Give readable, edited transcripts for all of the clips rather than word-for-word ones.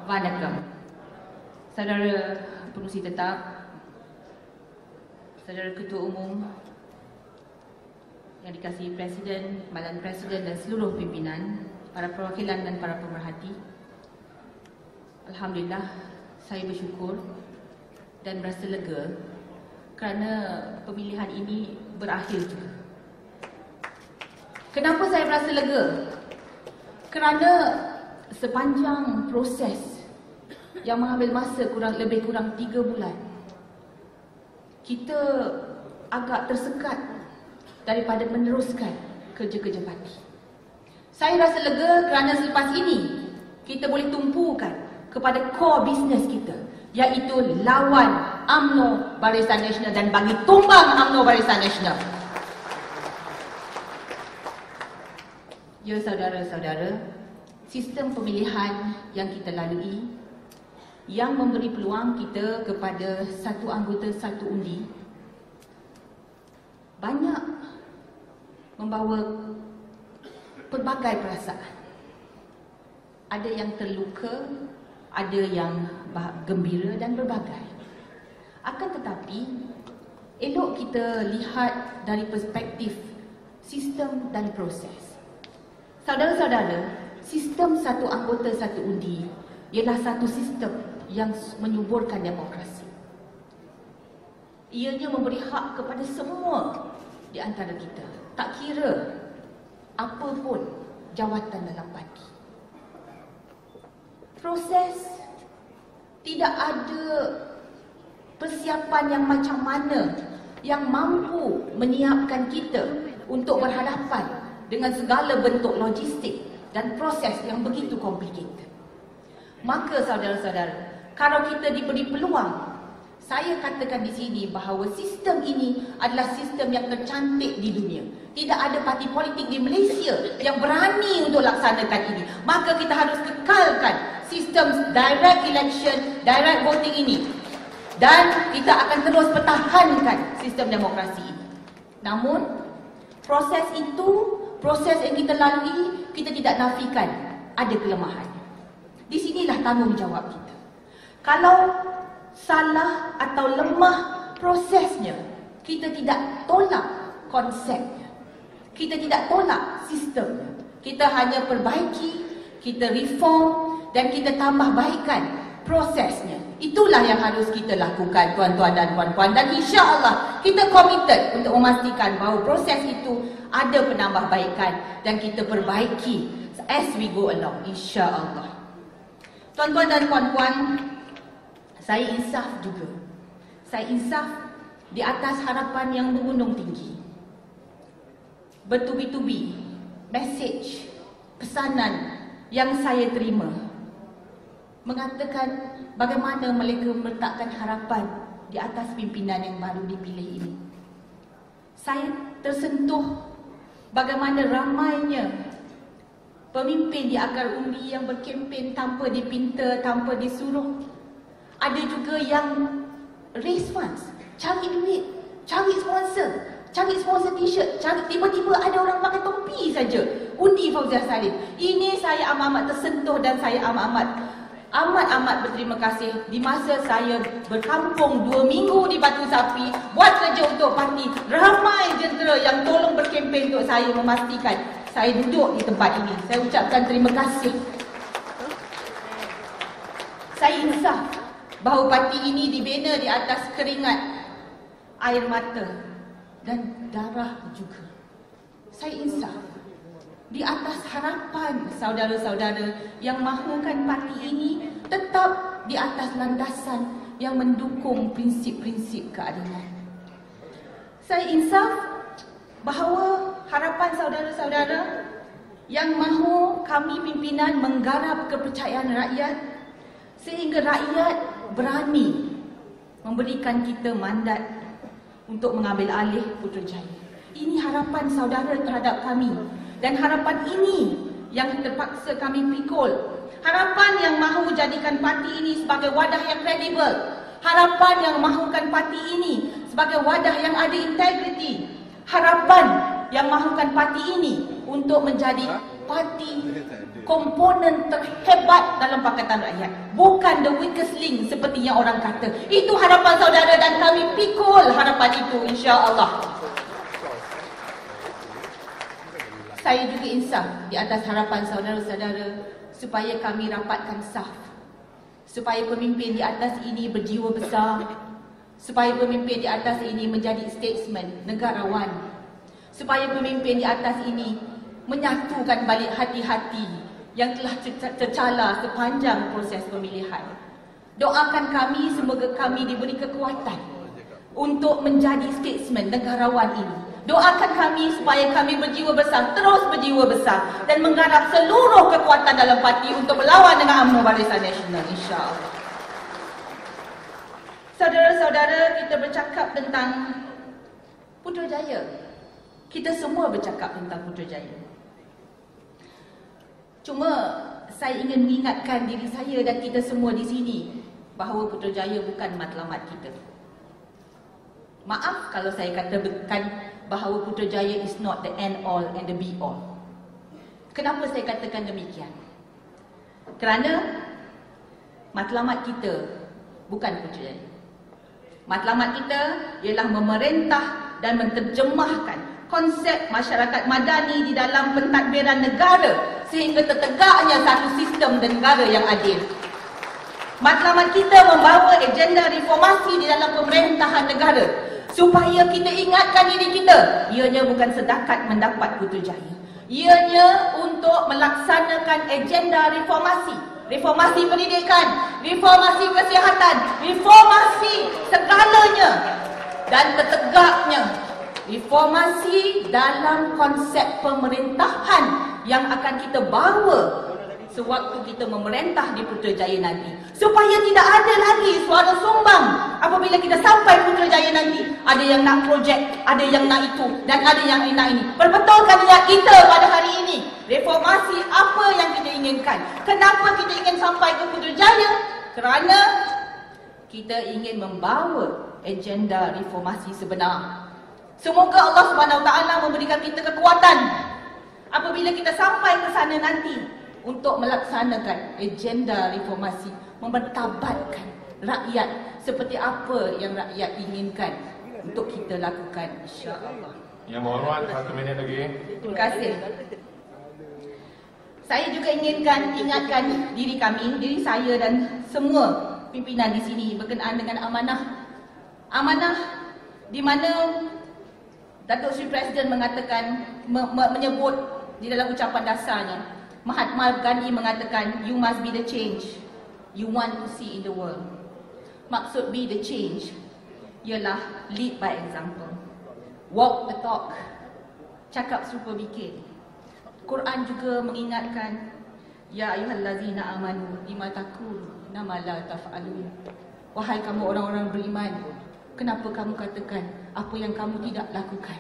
Vanakkam. Saudara Pengerusi Tetap, Saudara Ketua Umum yang dikasihi Presiden, Badan Presiden dan seluruh pimpinan, para perwakilan dan para pemerhati, Alhamdulillah, saya bersyukur dan berasa lega kerana pemilihan ini berakhir juga. Kenapa saya berasa lega? Kerana sepanjang proses yang mengambil masa lebih kurang 3 bulan, kita agak tersekat daripada meneruskan kerja-kerja parti. Saya rasa lega kerana selepas ini kita boleh tumpukan kepada core business kita, iaitu lawan UMNO Barisan Nasional dan bagi tumbang UMNO Barisan Nasional. Ya saudara-saudara, sistem pemilihan yang kita lalui yang memberi peluang kita kepada satu anggota satu undi banyak membawa pelbagai perasaan. Ada yang terluka, ada yang gembira dan berbagai. Akan tetapi, elok kita lihat dari perspektif sistem dan proses. Saudara-saudara, sistem satu anggota satu undi ialah satu sistem yang menyuburkan demokrasi. Ianya memberi hak kepada semua di antara kita, tak kira apa pun jawatan dalam parti. Proses tidak ada persiapan yang macam mana yang mampu menyiapkan kita untuk berhadapan dengan segala bentuk logistik dan proses yang begitu complicated. Maka saudara-saudara, kalau kita diberi peluang, saya katakan di sini bahawa sistem ini adalah sistem yang tercantik di dunia. Tidak ada parti politik di Malaysia yang berani untuk laksanakan ini. Maka kita harus kekalkan sistem direct election, direct voting ini. Dan kita akan terus pertahankan sistem demokrasi ini. Namun, proses itu, proses yang kita lalui, kita tidak nafikan ada kelemahan. Di sinilah tanggungjawab kita. Kalau salah atau lemah prosesnya, kita tidak tolak konsepnya, kita tidak tolak sistemnya. Kita hanya perbaiki, kita reform dan kita tambah baikkan prosesnya. Itulah yang harus kita lakukan, tuan-tuan dan puan-puan. Dan insya-Allah kita komited untuk memastikan bahawa proses itu ada penambahbaikan dan kita perbaiki as we go along, insya-Allah. Tuan-tuan dan puan-puan, saya insaf juga. Saya insaf di atas harapan yang menggunung tinggi. Bertubi-tubi message, pesanan yang saya terima mengatakan bagaimana mereka meletakkan harapan di atas pimpinan yang baru dipilih ini. Saya tersentuh bagaimana ramainya pemimpin di akar undi yang berkempen tanpa dipinta, tanpa disuruh. Ada juga yang raise funds, cari duit, cari sponsor t-shirt, tiba-tiba ada orang pakai topi saja undi Fauziah Salim. Ini saya amat tersentuh dan saya amat berterima kasih. Di masa saya berkampung 2 minggu di Batu Sapi, buat kerja untuk parti, ramai jentera yang tolong berkempen untuk saya memastikan saya duduk di tempat ini. Saya ucapkan terima kasih. Saya insaf bahawa parti ini dibina di atas keringat, air mata dan darah juga. Saya insaf di atas harapan saudara-saudara yang mahukan parti ini tetap di atas landasan yang mendukung prinsip-prinsip keadilan. Saya insaf bahawa harapan saudara-saudara yang mahu kami pimpinan menggarap kepercayaan rakyat sehingga rakyat berani memberikan kita mandat untuk mengambil alih Putrajaya. Ini harapan saudara terhadap kami. Dan harapan ini yang terpaksa kami pikul. Harapan yang mahu jadikan parti ini sebagai wadah yang kredibel. Harapan yang mahukan parti ini sebagai wadah yang ada integriti. Harapan yang mahukan parti ini untuk menjadi parti komponen terhebat dalam Pakatan Rakyat. Bukan the weakest link seperti yang orang kata. Itu harapan saudara dan kami pikul harapan itu, insya-Allah. Saya juga insaf di atas harapan saudara-saudara supaya kami rapatkan saf. Supaya pemimpin di atas ini berjiwa besar. Supaya pemimpin di atas ini menjadi statesman, negarawan. Supaya pemimpin di atas ini menyatukan balik hati-hati yang telah tercala sepanjang proses pemilihan. Doakan kami semoga kami diberi kekuatan untuk menjadi statesman negarawan ini. Doakan kami supaya kami berjiwa besar, terus berjiwa besar dan menggarap seluruh kekuatan dalam parti untuk melawan dengan UMNO Barisan Nasional, insya-Allah. Saudara-saudara, kita bercakap tentang Putrajaya. Kita semua bercakap tentang Putrajaya. Cuma saya ingin mengingatkan diri saya dan kita semua di sini bahawa Putrajaya bukan matlamat kita. Maaf kalau saya katakan bahawa Putrajaya is not the end all and the be all. Kenapa saya katakan demikian? Kerana matlamat kita bukan Putrajaya. Matlamat kita ialah memerintah dan menterjemahkan konsep masyarakat madani di dalam pentadbiran negara sehingga tertegaknya satu sistem dan negara yang adil. Matlamat kita membawa agenda reformasi di dalam pemerintahan negara supaya kita ingatkan diri kita, ianya bukan sedakat mendapat Putrajaya. Ianya untuk melaksanakan agenda reformasi. Reformasi pendidikan, reformasi kesihatan, reformasi segalanya dan tertegaknya reformasi dalam konsep pemerintahan yang akan kita bawa sewaktu kita memerintah di Putrajaya nanti. Supaya tidak ada lagi suara sumbang apabila kita sampai Putrajaya nanti. Ada yang nak projek, ada yang nak itu dan ada yang nak ini. Perbetulkan niat kita pada hari ini. Reformasi apa yang kita inginkan? Kenapa kita ingin sampai ke Putrajaya? Kerana kita ingin membawa agenda reformasi sebenar. Semoga Allah SWT memberikan kita kekuatan apabila kita sampai ke sana nanti untuk melaksanakan agenda reformasi, mempertabatkan rakyat seperti apa yang rakyat inginkan untuk kita lakukan, insya-Allah. Yang berhormat, 1 minit lagi. Terima kasih. Saya juga ingatkan diri kami, diri saya dan semua pimpinan di sini berkenaan dengan amanah. Amanah di mana Datuk Seri Presiden mengatakan, menyebut di dalam ucapan dasarnya, Mahatma Gandhi mengatakan, you must be the change you want to see in the world. Maksud be the change ialah lead by example, walk the talk, cakap serupa bikin. Quran juga mengingatkan, ya ayyuhallazina amanu lima taquluna ma la taf'alun. Wahai kamu orang-orang beriman, kenapa kamu katakan apa yang kamu tidak lakukan?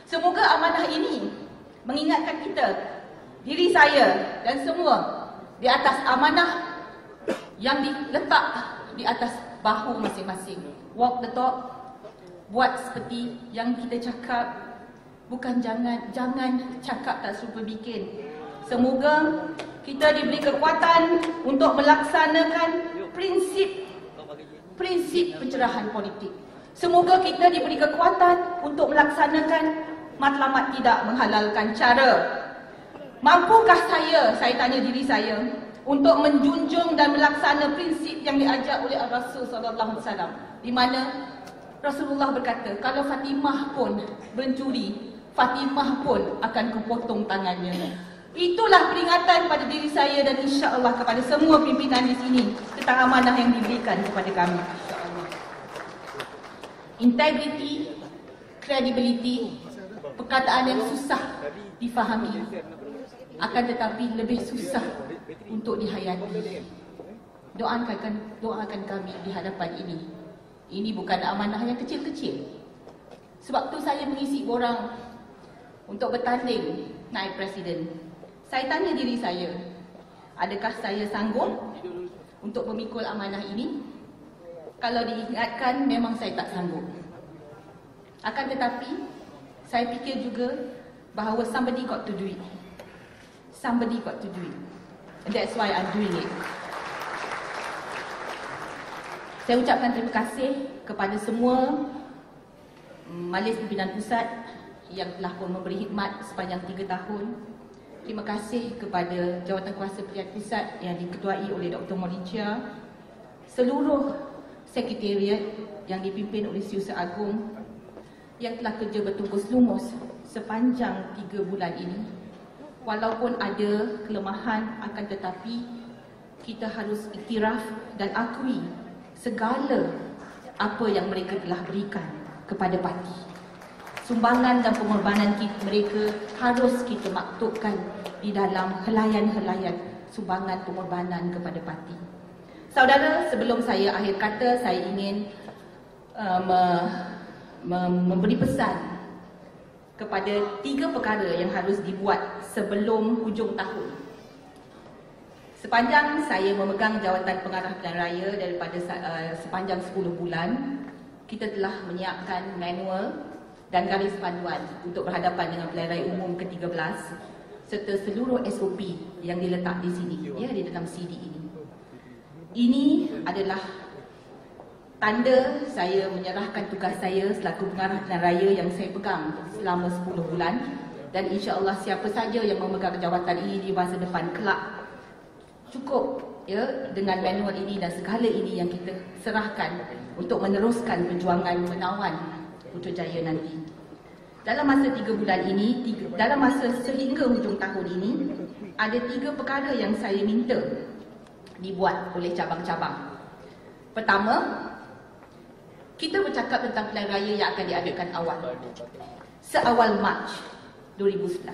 Semoga amanah ini mengingatkan kita, diri saya dan semua, di atas amanah yang diletak di atas bahu masing-masing. Walk the talk, buat seperti yang kita cakap, bukan jangan cakap tak serupa bikin. Semoga kita diberi kekuatan untuk melaksanakan prinsip pencerahan politik. Semoga kita diberi kekuatan untuk melaksanakan matlamat tidak menghalalkan cara. Mampukah saya tanya diri saya, untuk menjunjung dan melaksana prinsip yang diajar oleh Rasul sallallahu alaihi wasallam, di mana Rasulullah berkata, kalau Fatimah pun mencuri, Fatimah pun akan kupotong tangannya. Itulah peringatan pada diri saya dan insya-Allah kepada semua pimpinan di sini tentang amanah yang diberikan kepada kami. Integrity, credibility, perkataan yang susah difahami, akan tetapi lebih susah untuk dihayati. Doakan kami di hadapan ini. Ini bukan amanah yang kecil-kecil. Sebab tu saya mengisi borang untuk bertanding naik presiden. Saya tanya diri saya, adakah saya sanggup untuk memikul amanah ini? Kalau diingatkan, memang saya tak sanggup. Akan tetapi, saya fikir juga bahawa somebody got to do it. Somebody got to do it. And that's why I'm doing it. Saya ucapkan terima kasih kepada semua Majlis Pimpinan Pusat yang telah pun memberi khidmat sepanjang 3 tahun. Terima kasih kepada Jawatankuasa Pilihan Pusat yang diketuai oleh Dr. Monicia, seluruh sekretariat yang dipimpin oleh Setiausaha Agung yang telah kerja bertungkus lumus sepanjang 3 bulan ini. Walaupun ada kelemahan, akan tetapi kita harus iktiraf dan akui segala apa yang mereka telah berikan kepada parti. Sumbangan dan pengorbanan mereka harus kita maktubkan di dalam helaian-helaian sumbangan pengorbanan kepada parti. Saudara, sebelum saya akhir kata, saya ingin memberi pesan kepada 3 perkara yang harus dibuat sebelum hujung tahun. Sepanjang saya memegang jawatan pengarah pilihan raya daripada sepanjang 10 bulan, kita telah menyiapkan manual dan garis panduan untuk berhadapan dengan pilihan raya umum ke-13 serta seluruh SOP yang diletak di sini, ya, di dalam CD ini. Ini adalah tanda saya menyerahkan tugas saya selaku pengarah pilihan raya yang saya pegang selama 10 bulan, dan insya-Allah siapa saja yang memegang jawatan ini di masa depan kelak cukup, ya, dengan manual ini dan segala ini yang kita serahkan untuk meneruskan perjuangan menawan Putrajaya nanti. Dalam masa 3 bulan ini, dalam masa sehingga hujung tahun ini, ada 3 perkara yang saya minta dibuat oleh cabang-cabang. Pertama, kita bercakap tentang pilihan raya yang akan diadakan seawal Mac 2011.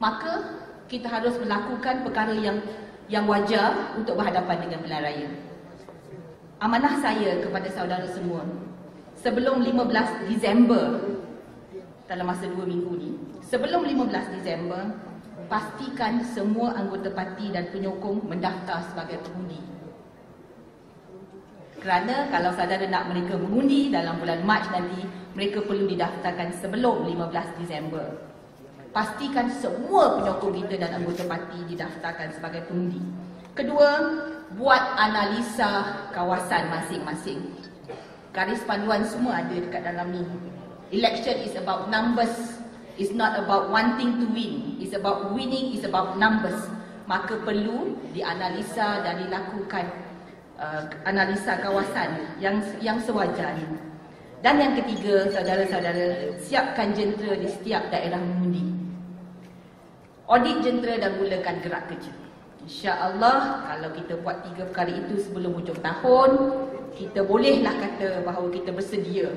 Maka kita harus melakukan perkara yang wajar untuk berhadapan dengan pilihan raya. Amanah saya kepada saudara semua, sebelum 15 Disember, dalam masa 2 minggu ni, sebelum 15 Disember, pastikan semua anggota parti dan penyokong mendaftar sebagai pengundi. Kerana kalau saudara nak mereka mengundi dalam bulan Mac nanti, mereka perlu didaftarkan sebelum 15 Disember. Pastikan semua penyokong kita dan anggota parti didaftarkan sebagai pengundi. Kedua, buat analisa kawasan masing-masing. Garis panduan semua ada dekat dalam ni. Election is about numbers. It's not about wanting to win. It's about winning, it's about numbers. Maka perlu dianalisa dan dilakukan analisa kawasan yang sewajarnya. Dan yang ketiga, saudara-saudara, siapkan jentera di setiap daerah mengundi. Audit jentera dan mulakan gerak kerja. InsyaAllah, kalau kita buat 3 perkara itu sebelum hujung tahun, kita bolehlah kata bahawa kita bersedia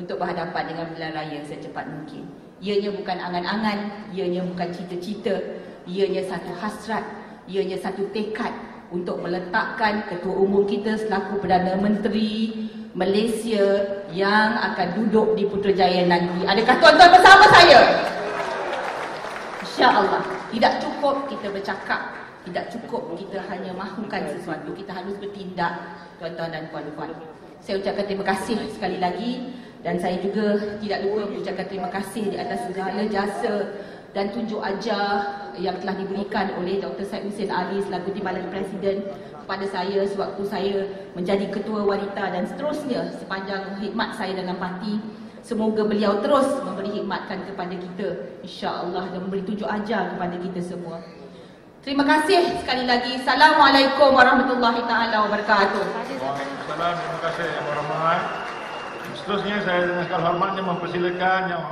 untuk berhadapan dengan pilihan raya secepat mungkin. Ianya bukan angan-angan, ianya bukan cita-cita, ianya satu hasrat, ianya satu tekad untuk meletakkan Ketua Umum kita selaku Perdana Menteri Malaysia yang akan duduk di Putrajaya nanti. Adakah tuan-tuan bersama saya? InsyaAllah. Tidak cukup kita bercakap, tidak cukup kita hanya mahukan sesuatu, kita harus bertindak, tuan-tuan dan puan-puan. Saya ucapkan terima kasih sekali lagi, dan saya juga tidak lupa mengucapkan terima kasih di atas segala jasa dan tunjuk ajar yang telah diberikan oleh Dr. Syed Hussein Ali selaku Timbalan Presiden kepada saya sewaktu saya menjadi Ketua Wanita dan seterusnya sepanjang khidmat saya dalam parti. Semoga beliau terus memberi khidmatkan kepada kita, insya-Allah, dan memberi tunjuk ajar kepada kita semua. Terima kasih sekali lagi. Assalamualaikum warahmatullahi taala wabarakatuh. Waalaikumsalam, terima kasih Yang Berhormat. Seterusnya saya dengan segala hormatnya mempersilakan yang